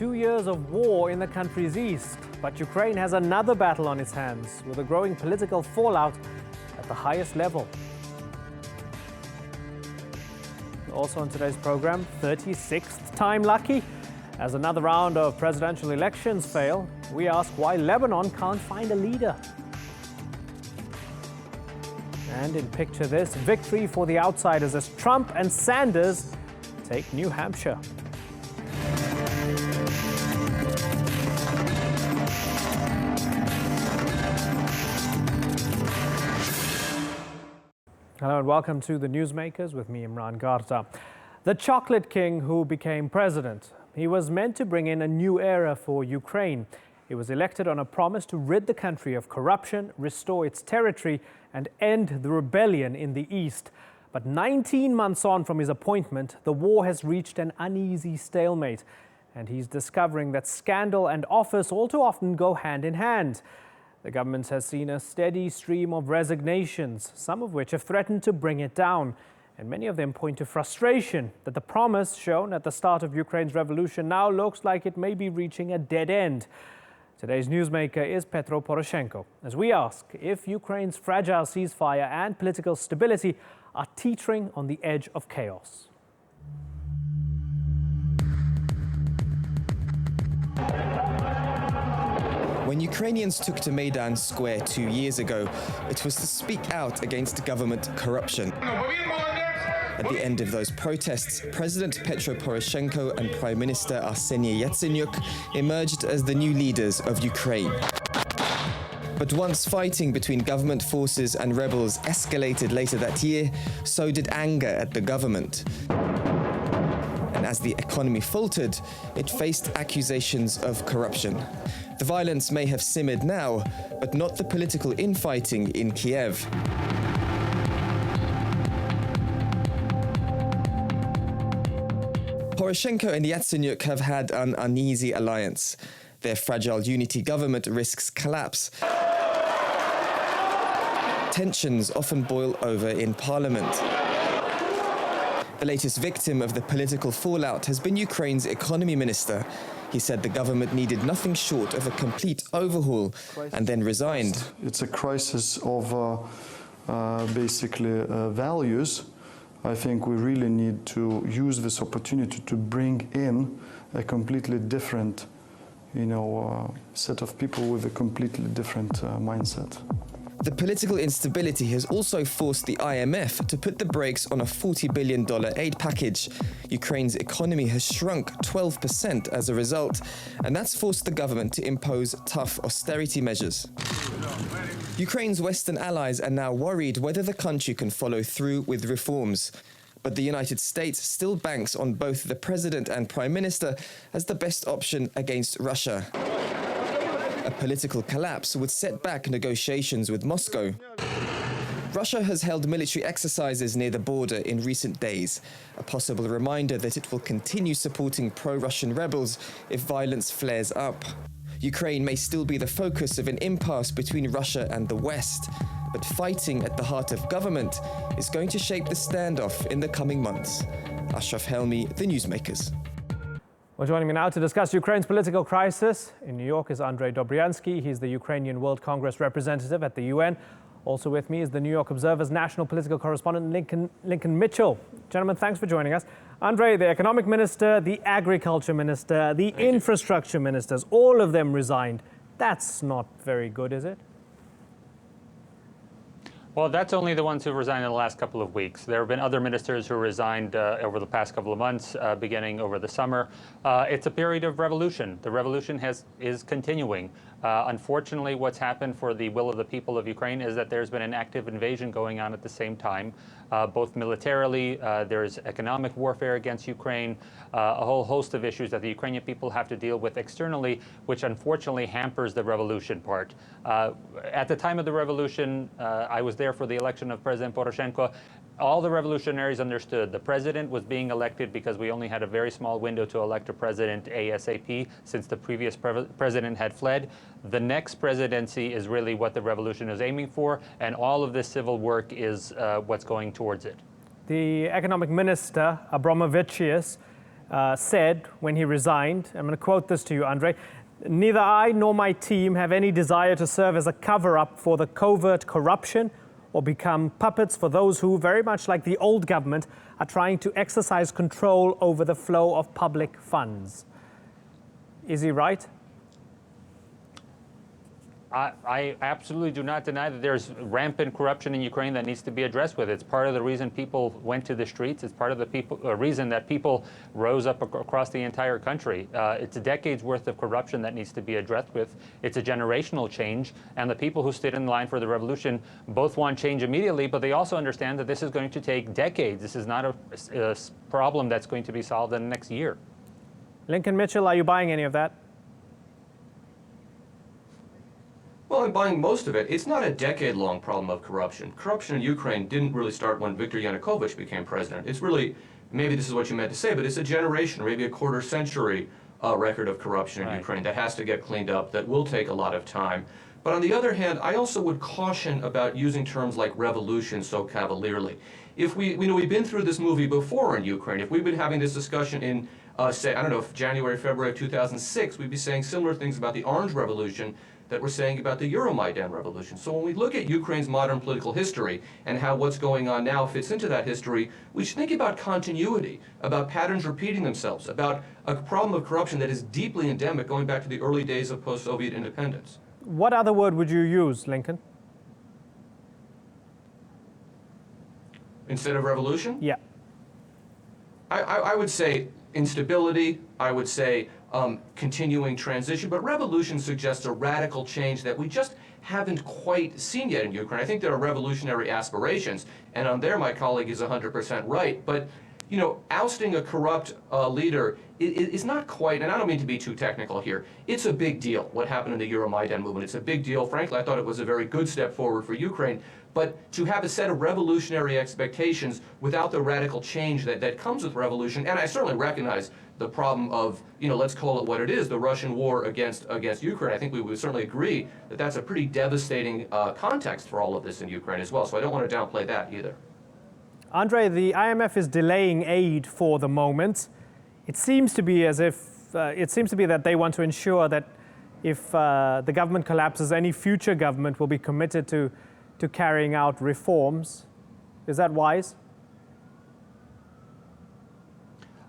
2 years of war in the country's east, but Ukraine has another battle on its hands with a growing political fallout at the highest level. Also on today's program, 36th time lucky? As another round of presidential elections fail, we ask why Lebanon can't find a leader. And in Picture This, victory for the outsiders as Trump and Sanders take New Hampshire. Hello and welcome to the Newsmakers with me, Imran Garta. The chocolate king who became president. He was meant to bring in a new era for Ukraine. He was elected on a promise to rid the country of corruption, restore its territory and end the rebellion in the east. But 19 months on from his appointment, the war has reached an uneasy stalemate. And he's discovering that scandal and office all too often go hand in hand. The government has seen a steady stream of resignations, some of which have threatened to bring it down. And many of them point to frustration that the promise shown at the start of Ukraine's revolution now looks like it may be reaching a dead end. Today's newsmaker is Petro Poroshenko, as we ask if Ukraine's fragile ceasefire and political stability are teetering on the edge of chaos. When Ukrainians took to Maidan Square 2 years ago, it was to speak out against government corruption. At the end of those protests, President Petro Poroshenko and Prime Minister Arseniy Yatsenyuk emerged as the new leaders of Ukraine. But once fighting between government forces and rebels escalated later that year, so did anger at the government. And as the economy faltered, it faced accusations of corruption. The violence may have simmered now, but not the political infighting in Kiev. Poroshenko and Yatsenyuk have had an uneasy alliance. Their fragile unity government risks collapse. Tensions often boil over in parliament. The latest victim of the political fallout has been Ukraine's economy minister. He said the government needed nothing short of a complete overhaul and then resigned. It's a crisis of basically values. I think we really need to use this opportunity to bring in a completely different, set of people with a completely different mindset. The political instability has also forced the IMF to put the brakes on a $40 billion aid package. Ukraine's economy has shrunk 12% as a result, and that's forced the government to impose tough austerity measures. Ukraine's Western allies are now worried whether the country can follow through with reforms. But the United States still banks on both the president and prime minister as the best option against Russia. A political collapse would set back negotiations with Moscow. Russia has held military exercises near the border in recent days, a possible reminder that it will continue supporting pro-Russian rebels if violence flares up. Ukraine may still be the focus of an impasse between Russia and the West, but fighting at the heart of government is going to shape the standoff in the coming months. Ashraf Helmi, The Newsmakers. Well, joining me now to discuss Ukraine's political crisis in New York is Andrei Dobryansky. He's the Ukrainian World Congress representative at the UN. Also with me is the New York Observer's national political correspondent, Lincoln Mitchell. Gentlemen, thanks for joining us. Andrei, the economic minister, the agriculture minister, the infrastructure ministers, all of them resigned. That's not very good, is it? Well, that's only the ones who resigned in the last couple of weeks. There have been other ministers who resigned over the past couple of months, beginning over the summer. It's a period of revolution. The revolution is continuing. Unfortunately, what's happened for the will of the people of Ukraine is that there's been an active invasion going on at the same time, both militarily, there's economic warfare against Ukraine, a whole host of issues that the Ukrainian people have to deal with externally, which unfortunately hampers the revolution part. At the time of the revolution, I was there for the election of President Poroshenko. All the revolutionaries understood the president was being elected because we only had a very small window to elect a president ASAP since the previous president had fled. The next presidency is really what the revolution is aiming for, and all of this civil work is what's going towards it. The economic minister, Abramovicius, said when he resigned, I'm going to quote this to you, Andrei, "Neither I nor my team have any desire to serve as a cover-up for the covert corruption or become puppets for those who, very much like the old government, are trying to exercise control over the flow of public funds." Is he right? I absolutely do not deny that there's rampant corruption in Ukraine that needs to be addressed with. It's part of the reason people went to the streets. It's part of the reason that people rose up across the entire country. It's a decade's worth of corruption that needs to be addressed with. It's a generational change, and the people who stood in line for the revolution both want change immediately, but they also understand that this is going to take decades. This is not a problem that's going to be solved in the next year. Lincoln Mitchell, are you buying any of that? Well, I'm buying most of it. It's not a decade-long problem of corruption. Corruption in Ukraine didn't really start when Viktor Yanukovych became president. It's really, maybe this is what you meant to say, but it's a generation, maybe a quarter century record of corruption in Ukraine that has to get cleaned up, that will take a lot of time. But on the other hand, I also would caution about using terms like revolution so cavalierly. If we've been through this movie before in Ukraine. If we've been having this discussion in, say, I don't know, January, February of 2006, we'd be saying similar things about the Orange Revolution that we're saying about the Euromaidan revolution. So when we look at Ukraine's modern political history and how what's going on now fits into that history, we should think about continuity, about patterns repeating themselves, about a problem of corruption that is deeply endemic going back to the early days of post-Soviet independence. What other word would you use, Lincoln? Instead of revolution? Yeah. I would say instability, I would say continuing transition, but revolution suggests a radical change that we just haven't quite seen yet in Ukraine. I think there are revolutionary aspirations, and on there my colleague is 100% right, but you know, ousting a corrupt leader is not quite, and I don't mean to be too technical here, it's a big deal what happened in the Euromaidan movement. It's a big deal. Frankly, I thought it was a very good step forward for Ukraine, but to have a set of revolutionary expectations without the radical change that comes with revolution, and I certainly recognize the problem of, you know, let's call it what it is, the Russian war against Ukraine. I think we would certainly agree that that's a pretty devastating context for all of this in Ukraine as well, so I don't want to downplay that either. Andrei, the IMF is delaying aid for the moment. It seems to be as if, that they want to ensure that if the government collapses, any future government will be committed to carrying out reforms. Is that wise?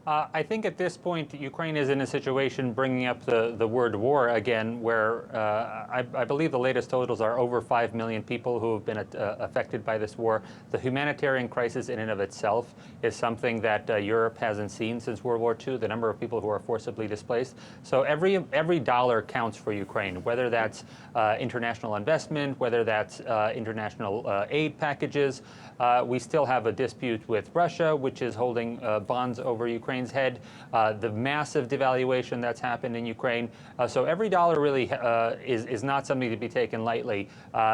I think at this point, Ukraine is in a situation bringing up the word war again, where I believe the latest totals are over 5 million people who have been affected by this war. The humanitarian crisis in and of itself is something that Europe hasn't seen since World War II, the number of people who are forcibly displaced. So every dollar counts for Ukraine, whether that's international investment, whether that's international aid packages. We still have a dispute with Russia, which is holding bonds over Ukraine's head, the massive devaluation that's happened in Ukraine. So every dollar really is not something to be taken lightly.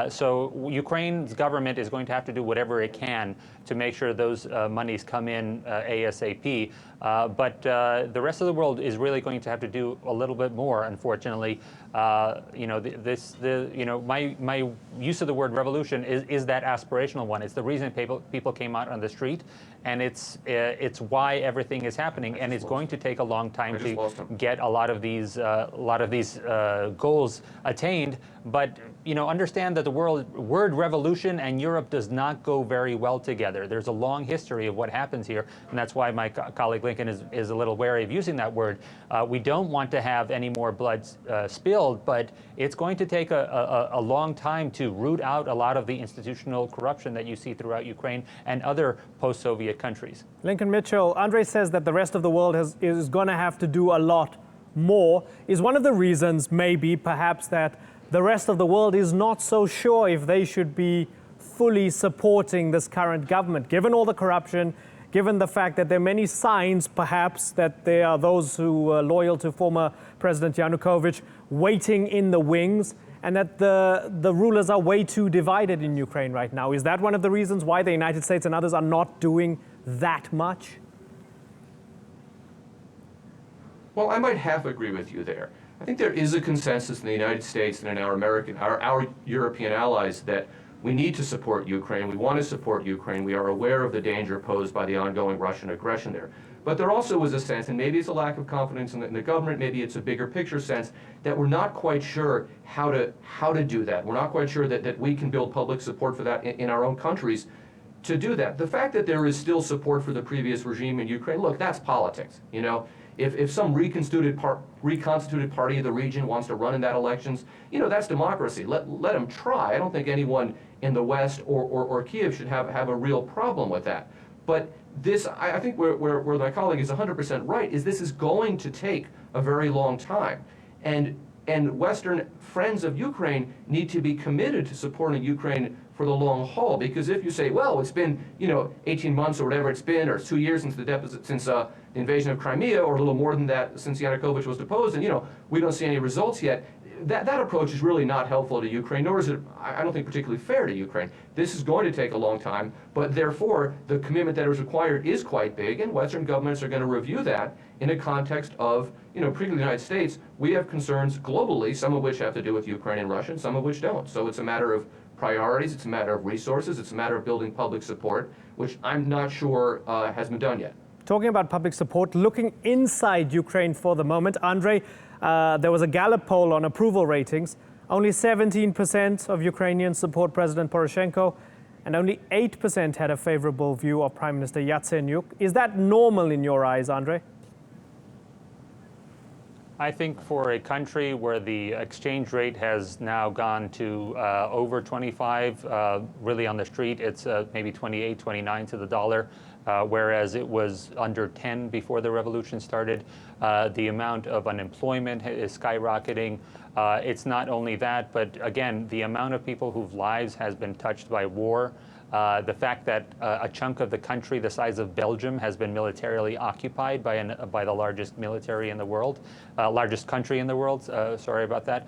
So Ukraine's government is going to have to do whatever it can to make sure those monies come in ASAP. But the rest of the world is really going to have to do a little bit more, unfortunately. You know, my use of the word revolution is that aspirational one. It's the reason people came out on the street, and it's why everything is happening. And it's going to take a long time to get a lot of these goals attained. But you know, understand that the word revolution and Europe does not go very well together. There's a long history of what happens here, and that's why my colleague Lincoln is a little wary of using that word. We don't want to have any more blood spilled, but it's going to take a long time to root out a lot of the institutional corruption that you see throughout Ukraine and other post-Soviet countries. Lincoln Mitchell, Andrei says that the rest of the world is going to have to do a lot more. Is one of the reasons maybe perhaps that the rest of the world is not so sure if they should be fully supporting this current government, given all the corruption, given the fact that there are many signs, perhaps, that there are those who are loyal to former President Yanukovych waiting in the wings, and that the rulers are way too divided in Ukraine right now. Is that one of the reasons why the United States and others are not doing that much? Well, I might half agree with you there. I think there is a consensus in the United States and in our European allies that we need to support Ukraine. We want to support Ukraine. We are aware of the danger posed by the ongoing Russian aggression there. But there also was a sense, and maybe it's a lack of confidence in the government, maybe it's a bigger picture sense, that we're not quite sure how to do that. We're not quite sure that we can build public support for that in our own countries to do that. The fact that there is still support for the previous regime in Ukraine, look, that's politics. You know, if some reconstituted party of the region wants to run in that elections, you know, that's democracy. Let them try. I don't think anyone in the West or Kiev should have a real problem with that. But this, I think where my colleague is 100% right, is this is going to take a very long time. And Western friends of Ukraine need to be committed to supporting Ukraine for the long haul. Because if you say, well, it's been 18 months or whatever it's been, or 2 years since the invasion of Crimea, or a little more than that since Yanukovych was deposed, and we don't see any results yet. That approach is really not helpful to Ukraine, nor is it, I don't think, particularly fair to Ukraine. This is going to take a long time, but therefore the commitment that is required is quite big, and Western governments are going to review that in a context of, particularly the United States, we have concerns globally, some of which have to do with Ukraine and Russia, and some of which don't. So it's a matter of priorities, it's a matter of resources, it's a matter of building public support, which I'm not sure has been done yet. Talking about public support, looking inside Ukraine for the moment, Andrei, there was a Gallup poll on approval ratings. Only 17% of Ukrainians support President Poroshenko, and only 8% had a favorable view of Prime Minister Yatsenyuk. Is that normal in your eyes, Andrei? I think for a country where the exchange rate has now gone to over 25, really on the street, it's maybe 28, 29 to the dollar, whereas it was under 10 before the revolution started. The amount of unemployment is skyrocketing. It's not only that, but again, the amount of people whose lives has been touched by war. The fact that a chunk of the country the size of Belgium has been militarily occupied by the largest military in the world, largest country in the world, sorry about that.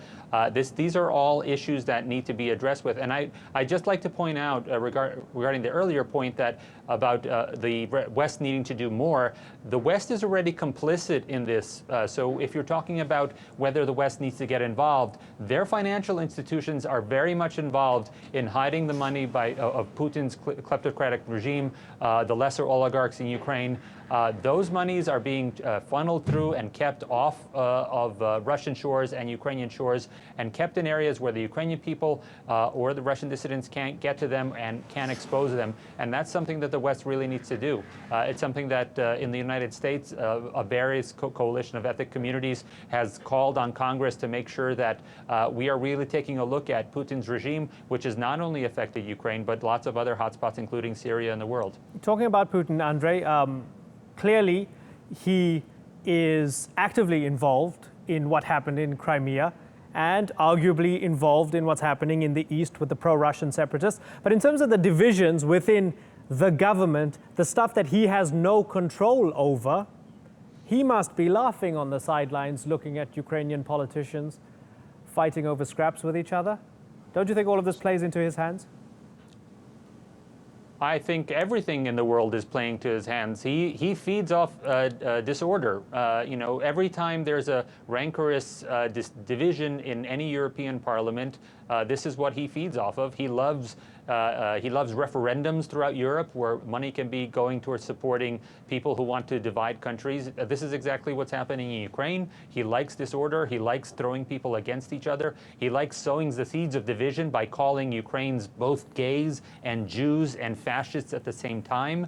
These are all issues that need to be addressed with. And I just like to point out regarding the earlier point that about the West needing to do more, the West is already complicit in this. So if you're talking about whether the West needs to get involved, their financial institutions are very much involved in hiding the money of Putin's kleptocratic regime, the lesser oligarchs in Ukraine. Those monies are being funneled through and kept off of Russian shores and Ukrainian shores, and kept in areas where the Ukrainian people or the Russian dissidents can't get to them and can't expose them. And that's something that the West really needs to do. It's something that in the United States, a various coalition of ethnic communities has called on Congress to make sure that we are really taking a look at Putin's regime, which has not only affected Ukraine, but lots of other hotspots, including Syria and the world. Talking about Putin, Andrei, clearly he is actively involved in what happened in Crimea and arguably involved in what's happening in the East with the pro-Russian separatists. But in terms of the divisions within the government, the stuff that he has no control over, he must be laughing on the sidelines looking at Ukrainian politicians fighting over scraps with each other. Don't you think all of this plays into his hands? I think everything in the world is playing to his hands. He feeds off disorder. Every time there's a rancorous division in any European parliament, this is what he feeds off of. He loves referendums throughout Europe where money can be going towards supporting people who want to divide countries. This is exactly what's happening in Ukraine. He likes disorder. He likes throwing people against each other. He likes sowing the seeds of division by calling Ukrainians both gays and Jews and fascists at the same time.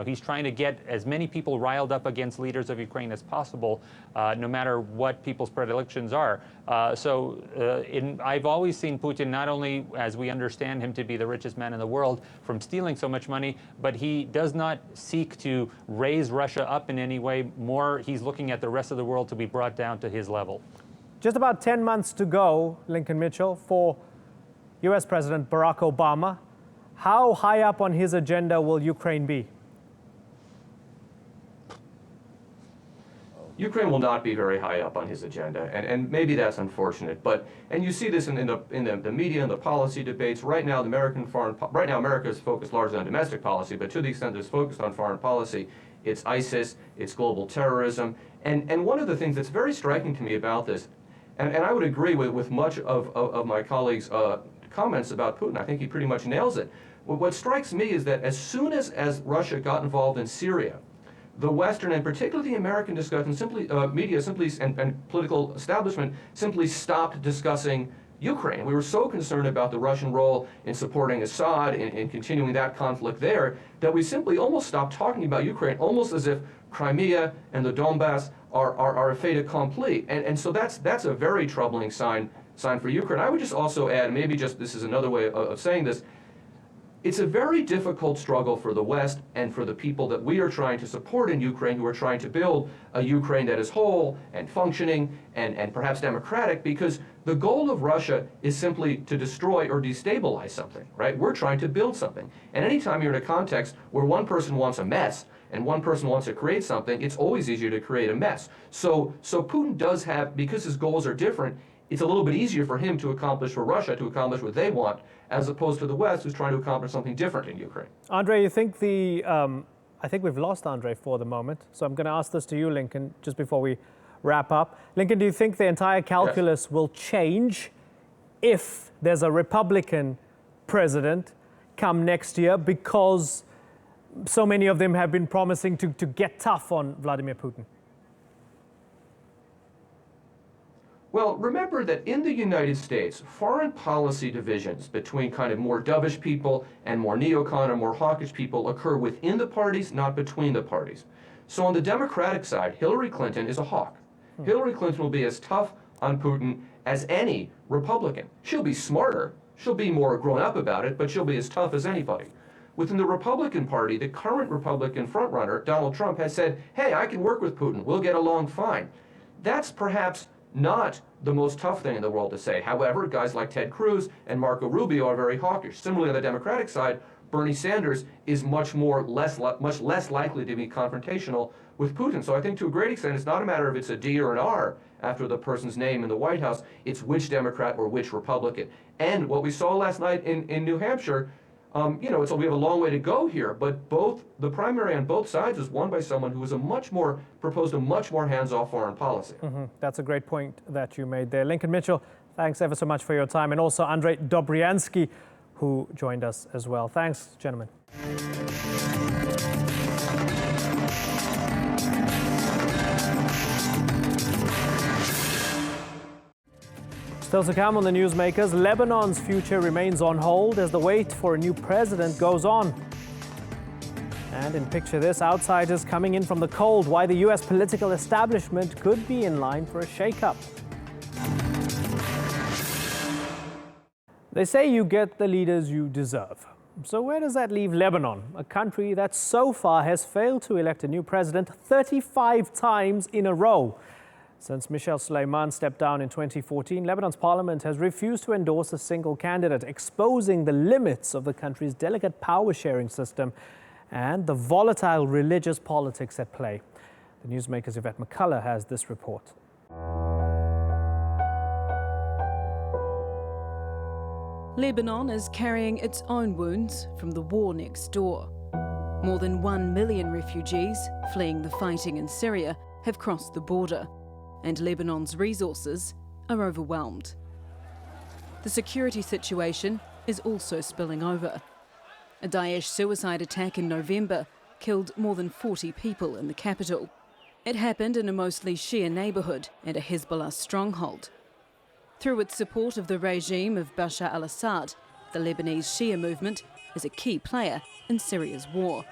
He's trying to get as many people riled up against leaders of Ukraine as possible, no matter what people's predilections are. I've always seen Putin not only as we understand him to be the richest man in the world from stealing so much money, but he does not seek to raise Russia up in any way. More, he's looking at the rest of the world to be brought down to his level. Just about 10 months to go, Lincoln Mitchell, for US President Barack Obama. How high up on his agenda will Ukraine be? Ukraine will not be very high up on his agenda, and maybe that's unfortunate. And you see this in the media and the policy debates. Right now, America is focused largely on domestic policy, but to the extent it's focused on foreign policy, it's ISIS, it's global terrorism. And one of the things that's very striking to me about this, and I would agree with much of my colleagues' comments about Putin. I think he pretty much nails it. What strikes me is that as soon as Russia got involved in Syria, the Western and particularly the American discussion media simply and political establishment simply stopped discussing Ukraine. We were so concerned about the Russian role in supporting Assad, in continuing that conflict there, that we simply almost stopped talking about Ukraine, almost as if Crimea and the Donbass are a fait accompli. And so that's a very troubling sign for Ukraine. I would just also add, maybe just this is another way of saying this, it's a very difficult struggle for the West and for the people that we are trying to support in Ukraine, who are trying to build a Ukraine that is whole and functioning and perhaps democratic, because the goal of Russia is simply to destroy or destabilize something, right? We're trying to build something. And anytime you're in a context where one person wants a mess and one person wants to create something, it's always easier to create a mess. So Putin does have, because his goals are different, it's a little bit easier for him to accomplish, for Russia to accomplish what they want, as opposed to the West, who's trying to accomplish something different in Ukraine. Andre, you think I think we've lost Andre for the moment, so I'm going to ask this to you, Lincoln, just before we wrap up. Lincoln, do you think the entire calculus will change if there's a Republican president come next year, because so many of them have been promising to get tough on Vladimir Putin? Well, remember that in the United States, foreign policy divisions between kind of more dovish people and more neocon or more hawkish people occur within the parties, not between the parties. So on the Democratic side, Hillary Clinton is a hawk. Hillary Clinton will be as tough on Putin as any Republican. She'll be smarter, she'll be more grown up about it, but she'll be as tough as anybody. Within the Republican Party, the current Republican frontrunner, Donald Trump, has said, hey, I can work with Putin, we'll get along fine. That's perhaps not the most tough thing in the world to say. However, guys like Ted Cruz and Marco Rubio are very hawkish. Similarly, on the Democratic side, Bernie Sanders is much less likely to be confrontational with Putin. So I think to a great extent, it's not a matter of it's a D or an R after the person's name in the White House. It's which Democrat or which Republican. And what we saw last night in New Hampshire, we have a long way to go here, but the primary on both sides was won by someone who was proposed a much more hands-off foreign policy. That's a great point that you made there. Lincoln Mitchell, thanks ever so much for your time. And also Andrei Dobriansky, who joined us as well. Thanks, gentlemen. Still to come on the Newsmakers, Lebanon's future remains on hold as the wait for a new president goes on. And in picture this, outsiders coming in from the cold, why the US political establishment could be in line for a shakeup. They say you get the leaders you deserve. So where does that leave Lebanon, a country that so far has failed to elect a new president 35 times in a row? Since Michel Suleiman stepped down in 2014, Lebanon's parliament has refused to endorse a single candidate, exposing the limits of the country's delicate power-sharing system and the volatile religious politics at play. The Newsmakers' Yvette McCullough has this report. Lebanon is carrying its own wounds from the war next door. More than 1 million refugees fleeing the fighting in Syria have crossed the border, and Lebanon's resources are overwhelmed. The security situation is also spilling over. A Daesh suicide attack in November killed more than 40 people in the capital. It happened in a mostly Shia neighbourhood and a Hezbollah stronghold. Through its support of the regime of Bashar al-Assad, the Lebanese Shia movement is a key player in Syria's war.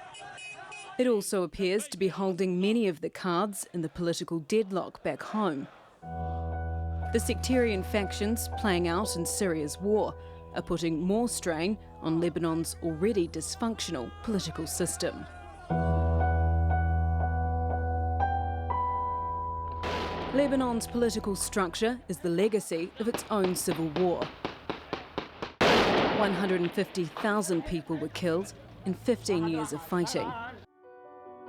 It also appears to be holding many of the cards in the political deadlock back home. The sectarian factions playing out in Syria's war are putting more strain on Lebanon's already dysfunctional political system. Lebanon's political structure is the legacy of its own civil war. 150,000 people were killed in 15 years of fighting.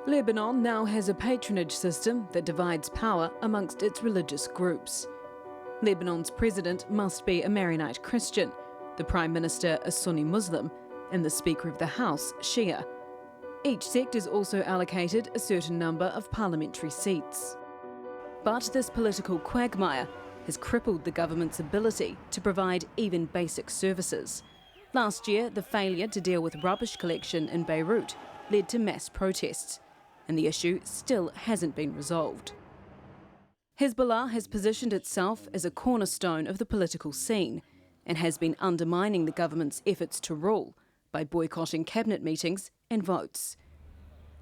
Lebanon now has a patronage system that divides power amongst its religious groups. Lebanon's president must be a Maronite Christian, the Prime Minister a Sunni Muslim, and the Speaker of the House Shia. Each sect is also allocated a certain number of parliamentary seats. But this political quagmire has crippled the government's ability to provide even basic services. Last year, the failure to deal with rubbish collection in Beirut led to mass protests. and the issue still hasn't been resolved. Hezbollah has positioned itself as a cornerstone of the political scene and has been undermining the government's efforts to rule by boycotting cabinet meetings and votes.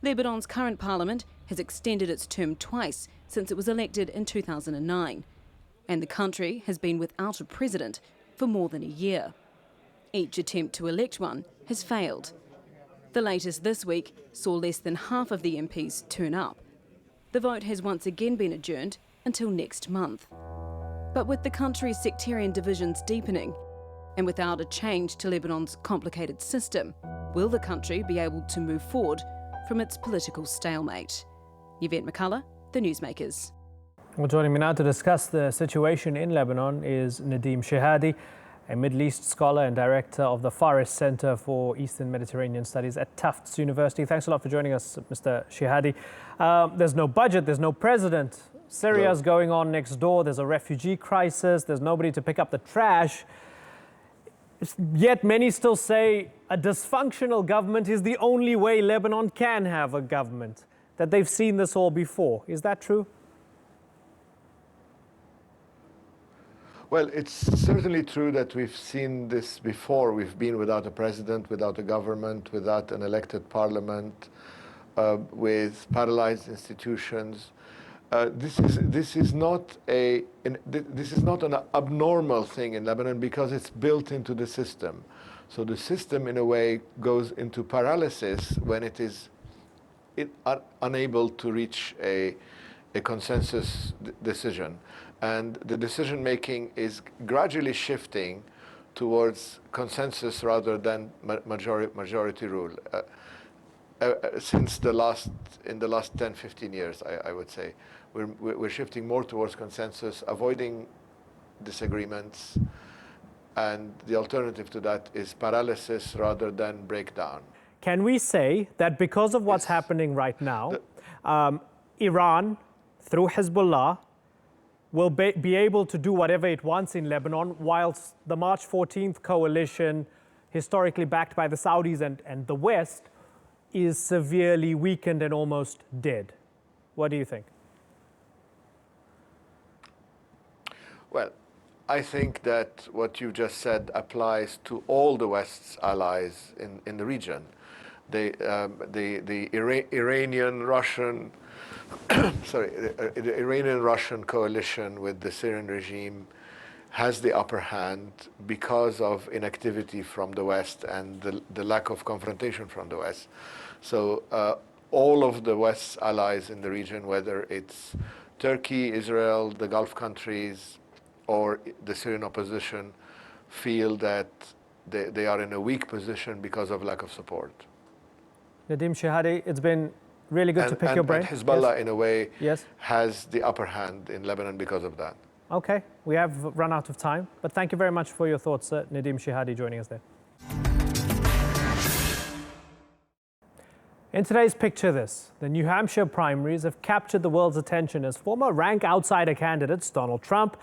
Lebanon's current parliament has extended its term twice since it was elected in 2009, and the country has been without a president for more than a year. Each attempt to elect one has failed. The latest this week saw less than half of the MPs turn up. The vote has once again been adjourned until next month. But with the country's sectarian divisions deepening, and without a change to Lebanon's complicated system, will the country be able to move forward from its political stalemate? Yvette McCullough, The Newsmakers. Well, joining me now to discuss the situation in Lebanon is Nadeem Shehadi, a Middle East scholar and director of the Forest Center for Eastern Mediterranean Studies at Tufts University. Thanks a lot for joining us, Mr. Shehadi. There's no budget, there's no president. Syria's going on next door, there's a refugee crisis, there's nobody to pick up the trash. Yet many still say a dysfunctional government is the only way Lebanon can have a government, that they've seen this all before. Is that true? Well, it's certainly true that we've seen this before. We've been without a president, without a government, without an elected parliament, with paralyzed institutions. This is not an abnormal thing in Lebanon because it's built into the system. So the system, in a way, goes into paralysis when it is unable to reach a consensus decision. And the decision making is gradually shifting towards consensus rather than majority rule. Since in the last 10, 15 years, I would say, we're shifting more towards consensus, avoiding disagreements, and the alternative to that is paralysis rather than breakdown. Can we say that because of what's happening right now, Iran, through Hezbollah, will be able to do whatever it wants in Lebanon, whilst the March 14th coalition, historically backed by the Saudis and the West, is severely weakened and almost dead? What do you think? Well, I think that what you just said applies to all the West's allies in the region. The Iranian-Russian the Iranian-Russian coalition with the Syrian regime has the upper hand because of inactivity from the West and the lack of confrontation from the West. So all of the West's allies in the region, whether it's Turkey, Israel, the Gulf countries, or the Syrian opposition, feel that they are in a weak position because of lack of support. Nadeem Shehadi, it's been really good to pick your brain. And Hezbollah, yes, in a way, yes, has the upper hand in Lebanon because of that. Okay, we have run out of time, but thank you very much for your thoughts, Nadeem Shehadi, joining us there. In today's Picture This, the New Hampshire primaries have captured the world's attention as former rank outsider candidates Donald Trump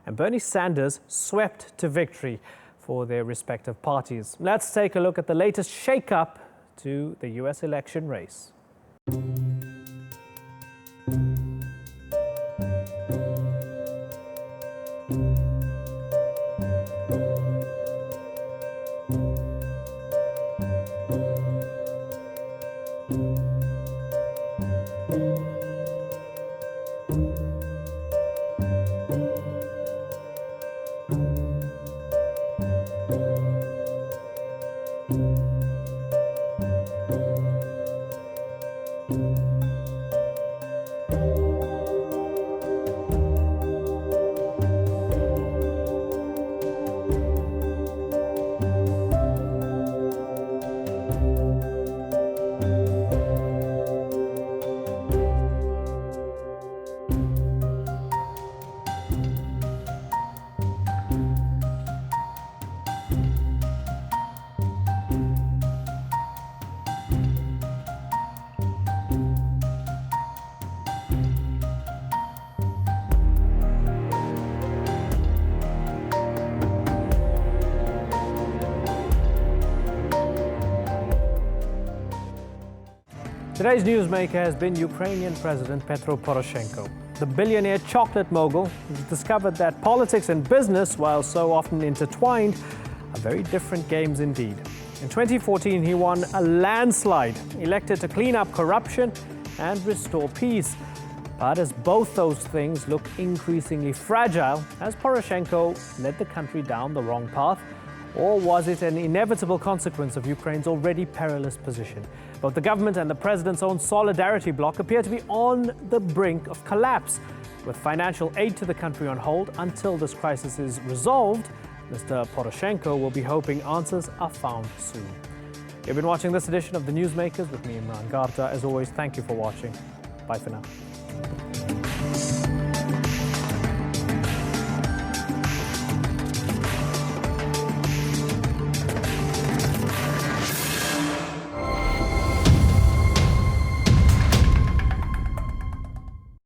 and Bernie Sanders swept to victory for their respective parties. Let's take a look at the latest shake-up to the US election race. Today's newsmaker has been Ukrainian President Petro Poroshenko. The billionaire chocolate mogul has discovered that politics and business, while so often intertwined, are very different games indeed. In 2014, he won a landslide, elected to clean up corruption and restore peace. But as both those things look increasingly fragile, has Poroshenko led the country down the wrong path? Or was it an inevitable consequence of Ukraine's already perilous position? Both the government and the president's own solidarity bloc appear to be on the brink of collapse. With financial aid to the country on hold until this crisis is resolved, Mr. Poroshenko will be hoping answers are found soon. You've been watching this edition of the Newsmakers with me, Imran Garta. As always, thank you for watching. Bye for now.